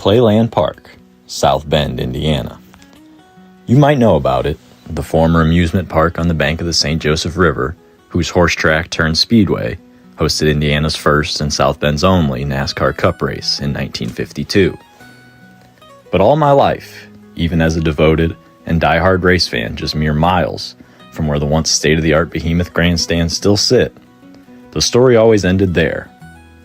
Playland Park, South Bend, Indiana. You might know about it, the former amusement park on the bank of the St. Joseph River, whose horse track turned speedway, hosted Indiana's first and South Bend's only NASCAR Cup race in 1952. But all my life, even as a devoted and diehard race fan just mere miles from where the once state-of-the-art behemoth grandstands still sit, the story always ended there,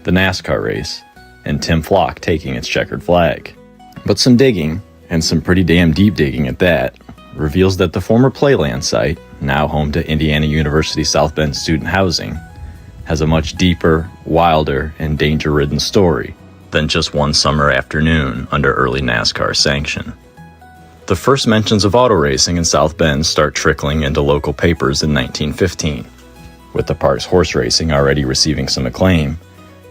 the NASCAR race, and Tim Flock taking its checkered flag. But some digging, and some pretty damn deep digging at that, reveals that the former Playland site, now home to Indiana University South Bend student housing, has a much deeper, wilder, and danger-ridden story than just one summer afternoon under early NASCAR sanction. The first mentions of auto racing in South Bend start trickling into local papers in 1915. With the park's horse racing already receiving some acclaim,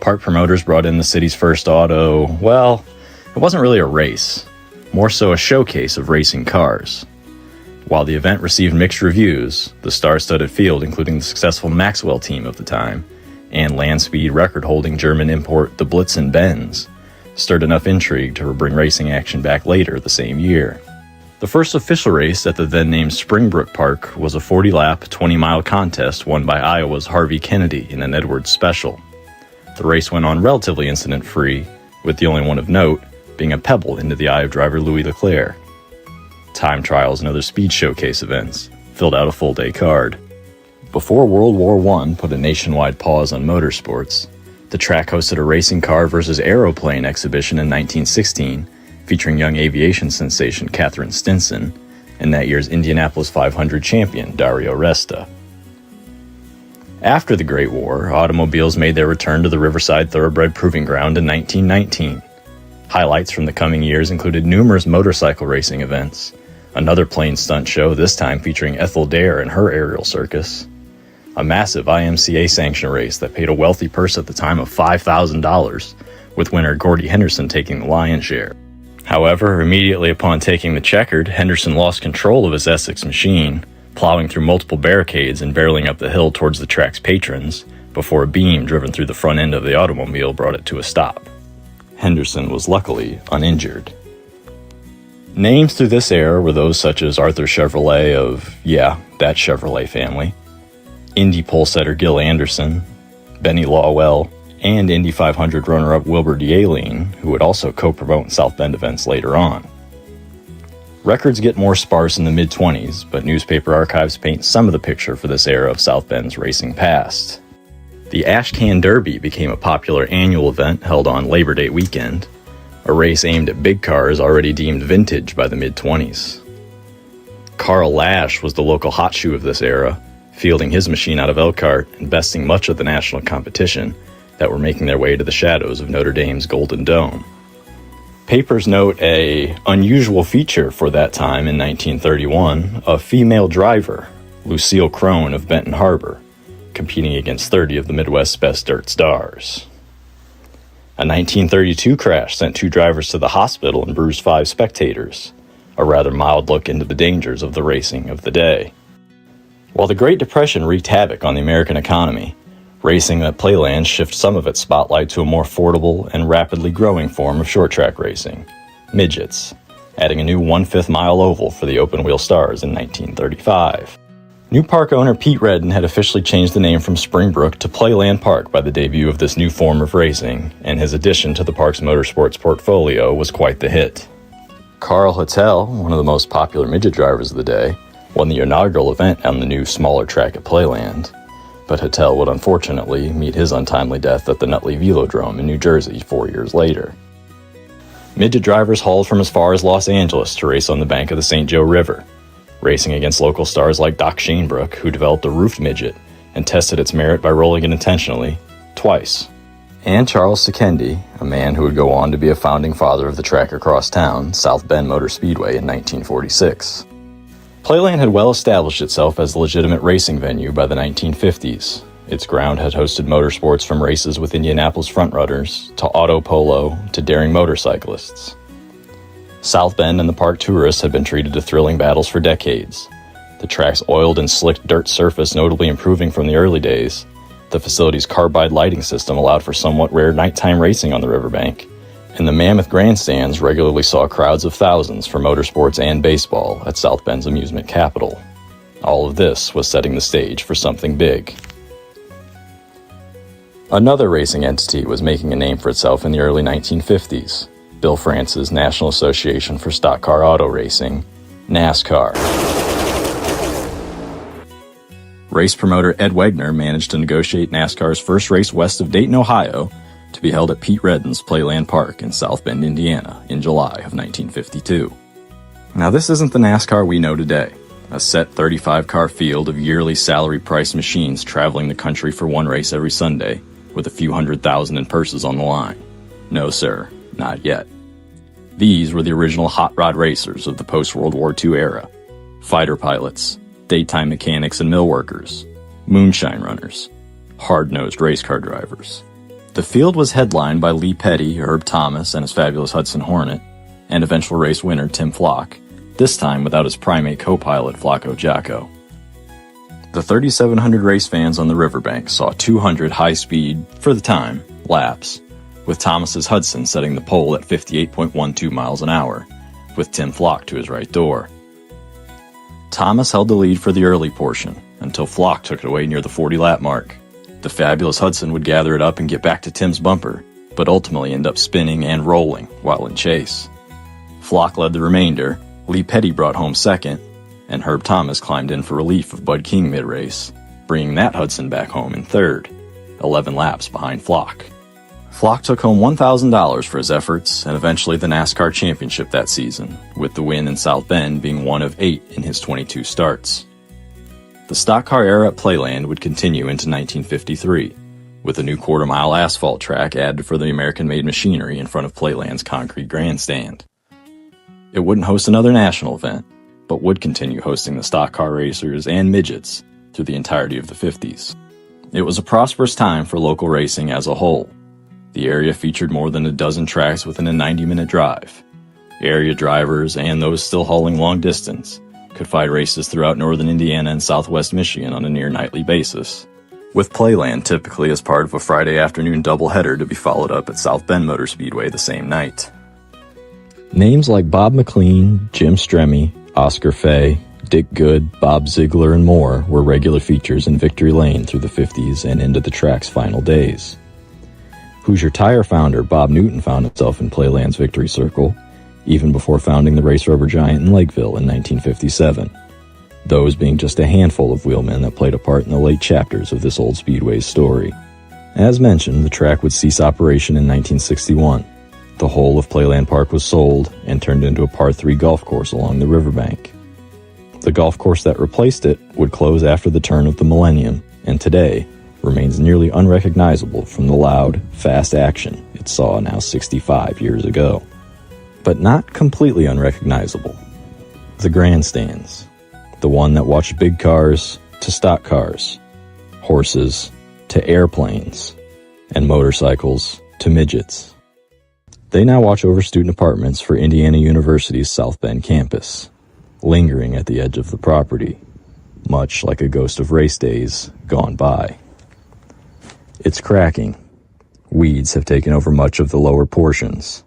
park promoters brought in the city's first auto, well, it wasn't really a race, more so a showcase of racing cars. While the event received mixed reviews, the star-studded field, including the successful Maxwell team of the time, and land speed record-holding German import the Blitzen Benz, stirred enough intrigue to bring racing action back later the same year. The first official race at the then-named Springbrook Park was a 40-lap, 20-mile contest won by Iowa's Harvey Kennedy in an Edwards Special. The race went on relatively incident-free, with the only one of note being a pebble into the eye of driver Louis Leclerc. Time trials and other speed showcase events filled out a full-day card. Before World War I put a nationwide pause on motorsports, the track hosted a racing car versus aeroplane exhibition in 1916, featuring young aviation sensation Catherine Stinson and that year's Indianapolis 500 champion Dario Resta. After the Great War, automobiles made their return to the Riverside Thoroughbred Proving Ground in 1919. Highlights from the coming years included numerous motorcycle racing events, another plane stunt show, this time featuring Ethel Dare and her aerial circus, a massive IMCA sanction race that paid a wealthy purse at the time of $5,000, with winner Gordy Henderson taking the lion's share. However, immediately upon taking the checkered, Henderson lost control of his Essex machine, plowing through multiple barricades and barreling up the hill towards the track's patrons, before a beam driven through the front end of the automobile brought it to a stop. Henderson was luckily uninjured. Names through this era were those such as Arthur Chevrolet of, that Chevrolet family, Indy pole setter Gil Anderson, Benny Lawwell, and Indy 500 runner-up Wilbur D'Alene, who would also co-promote South Bend events later on. Records get more sparse in the mid-20s, but newspaper archives paint some of the picture for this era of South Bend's racing past. The Ash Can Derby became a popular annual event held on Labor Day weekend, a race aimed at big cars already deemed vintage by the mid-20s. Carl Lash was the local hot shoe of this era, fielding his machine out of Elkhart and besting much of the national competition that were making their way to the shadows of Notre Dame's Golden Dome. Papers note a unusual feature for that time in 1931, a female driver, Lucille Crone of Benton Harbor, competing against 30 of the Midwest's best dirt stars. A 1932 crash sent 2 drivers to the hospital and bruised 5 spectators, a rather mild look into the dangers of the racing of the day. While the Great Depression wreaked havoc on the American economy, racing at Playland shifted some of its spotlight to a more affordable and rapidly growing form of short-track racing, midgets, adding a new 1/5 mile oval for the open-wheel stars in 1935. New park owner Pete Redden had officially changed the name from Springbrook to Playland Park by the debut of this new form of racing, and his addition to the park's motorsports portfolio was quite the hit. Carl Hattel, one of the most popular midget drivers of the day, won the inaugural event on the new, smaller track at Playland, but Hattel would unfortunately meet his untimely death at the Nutley Velodrome in New Jersey 4 years later. Midget drivers hauled from as far as Los Angeles to race on the bank of the St. Joe River, racing against local stars like Doc Shanebrook, who developed a roofed midget and tested its merit by rolling it intentionally, twice, and Charles Sekendi, a man who would go on to be a founding father of the track across town, South Bend Motor Speedway, in 1946. Playland had well established itself as a legitimate racing venue by the 1950s. Its ground had hosted motorsports from races with Indianapolis frontrunners, to auto polo, to daring motorcyclists. South Bend and the park tourists had been treated to thrilling battles for decades. The track's oiled and slicked dirt surface notably improving from the early days, the facility's carbide lighting system allowed for somewhat rare nighttime racing on the riverbank, And the mammoth grandstands regularly saw crowds of thousands for motorsports and baseball at South Bend's amusement capital. All of this was setting the stage for something big. Another racing entity was making a name for itself in the early 1950s, Bill France's National Association for Stock Car Auto Racing, NASCAR. Race promoter Ed Wegner managed to negotiate NASCAR's first race west of Dayton, Ohio, to be held at Pete Redden's Playland Park in South Bend, Indiana, in July of 1952. Now, this isn't the NASCAR we know today, a set 35-car field of yearly salary-priced machines traveling the country for one race every Sunday, with a few $100,000 in purses on the line. No, sir, not yet. These were the original hot rod racers of the post-World War II era. Fighter pilots, daytime mechanics and mill workers, moonshine runners, hard-nosed race car drivers. The field was headlined by Lee Petty, Herb Thomas, and his fabulous Hudson Hornet, and eventual race winner Tim Flock, this time without his primate co-pilot Flacco Jacko. The 3,700 race fans on the riverbank saw 200 high-speed, for the time, laps, with Thomas's Hudson setting the pole at 58.12 miles an hour, with Tim Flock to his right door. Thomas held the lead for the early portion, until Flock took it away near the 40-lap mark. The fabulous Hudson would gather it up and get back to Tim's bumper, but ultimately end up spinning and rolling while in chase. Flock led the remainder, Lee Petty brought home second, and Herb Thomas climbed in for relief of Bud King mid-race, bringing that Hudson back home in third, 11 laps behind Flock. Flock took home $1,000 for his efforts and eventually the NASCAR championship that season, with the win in South Bend being one of 8 in his 22 starts. The stock car era at Playland would continue into 1953, with a new quarter-mile asphalt track added for the American-made machinery in front of Playland's concrete grandstand. It wouldn't host another national event, but would continue hosting the stock car racers and midgets through the entirety of the 50s. It was a prosperous time for local racing as a whole. The area featured more than a dozen tracks within a 90-minute drive. Area drivers and those still hauling long distance could find races throughout northern Indiana and southwest Michigan on a near-nightly basis, with Playland typically as part of a Friday afternoon doubleheader to be followed up at South Bend Motor Speedway the same night. Names like Bob McLean, Jim Stremme, Oscar Fay, Dick Good, Bob Ziegler, and more were regular features in Victory Lane through the 50s and into the track's final days. Hoosier Tire founder Bob Newton found himself in Playland's victory circle, even before founding the race rubber giant in Lakeville in 1957, those being just a handful of wheelmen that played a part in the late chapters of this old speedway's story. As mentioned, the track would cease operation in 1961. The whole of Playland Park was sold and turned into a par 3 golf course along the riverbank. The golf course that replaced it would close after the turn of the millennium, and today remains nearly unrecognizable from the loud, fast action it saw now 65 years ago. But not completely unrecognizable. The grandstands. The one that watched big cars to stock cars, horses to airplanes, and motorcycles to midgets. They now watch over student apartments for Indiana University's South Bend campus, lingering at the edge of the property, much like a ghost of race days gone by. It's cracking. Weeds have taken over much of the lower portions,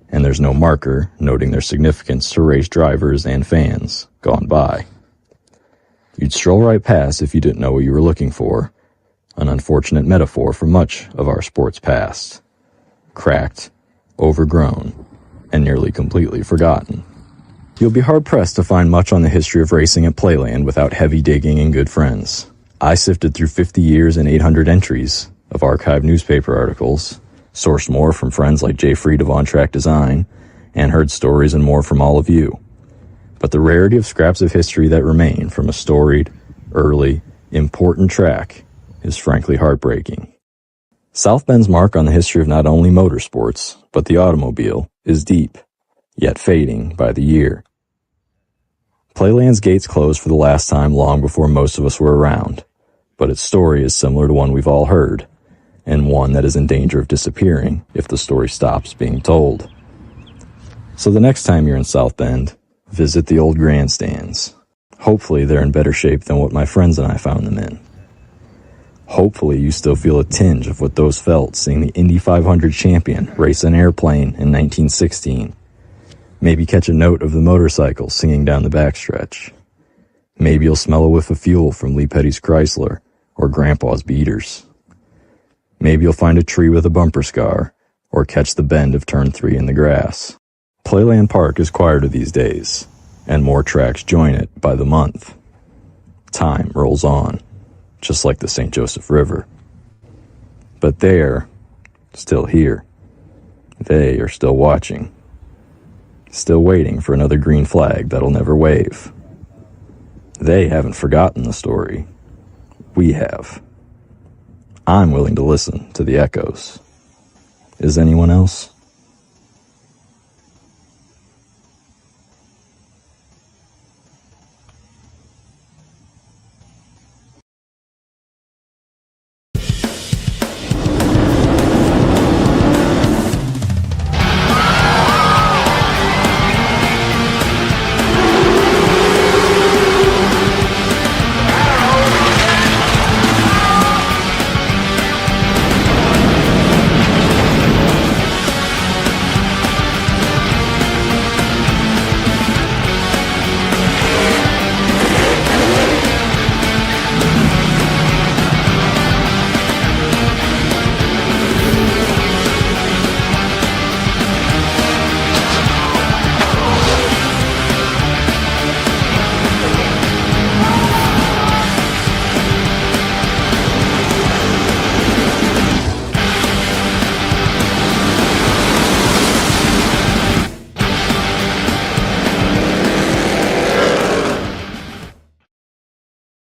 and there's no marker noting their significance to race drivers and fans gone by. You'd stroll right past if you didn't know what you were looking for, an unfortunate metaphor for much of our sport's past. Cracked, overgrown, and nearly completely forgotten. You'll be hard-pressed to find much on the history of racing at Playland without heavy digging and good friends. I sifted through 50 years and 800 entries of archived newspaper articles, sourced more from friends like Jay Fried of On Track Design, and heard stories and more from all of you. But the rarity of scraps of history that remain from a storied, early, important track is frankly heartbreaking. South Bend's mark on the history of not only motorsports, but the automobile, is deep, yet fading by the year. Playland's gates closed for the last time long before most of us were around, but its story is similar to one we've all heard, and one that is in danger of disappearing if the story stops being told. So the next time you're in South Bend, visit the old grandstands. Hopefully they're in better shape than what my friends and I found them in. Hopefully you still feel a tinge of what those felt seeing the Indy 500 champion race an airplane in 1916. Maybe catch a note of the motorcycle singing down the backstretch. Maybe you'll smell a whiff of fuel from Lee Petty's Chrysler or Grandpa's Beaters. Maybe you'll find a tree with a bumper scar or catch the bend of turn 3 in the grass. Playland Park is quieter these days, and more tracks join it by the month. Time rolls on, just like the St. Joseph River. But they're still here. They are still watching. Still waiting for another green flag that'll never wave. They haven't forgotten the story. We have. I'm willing to listen to the echoes. Is anyone else?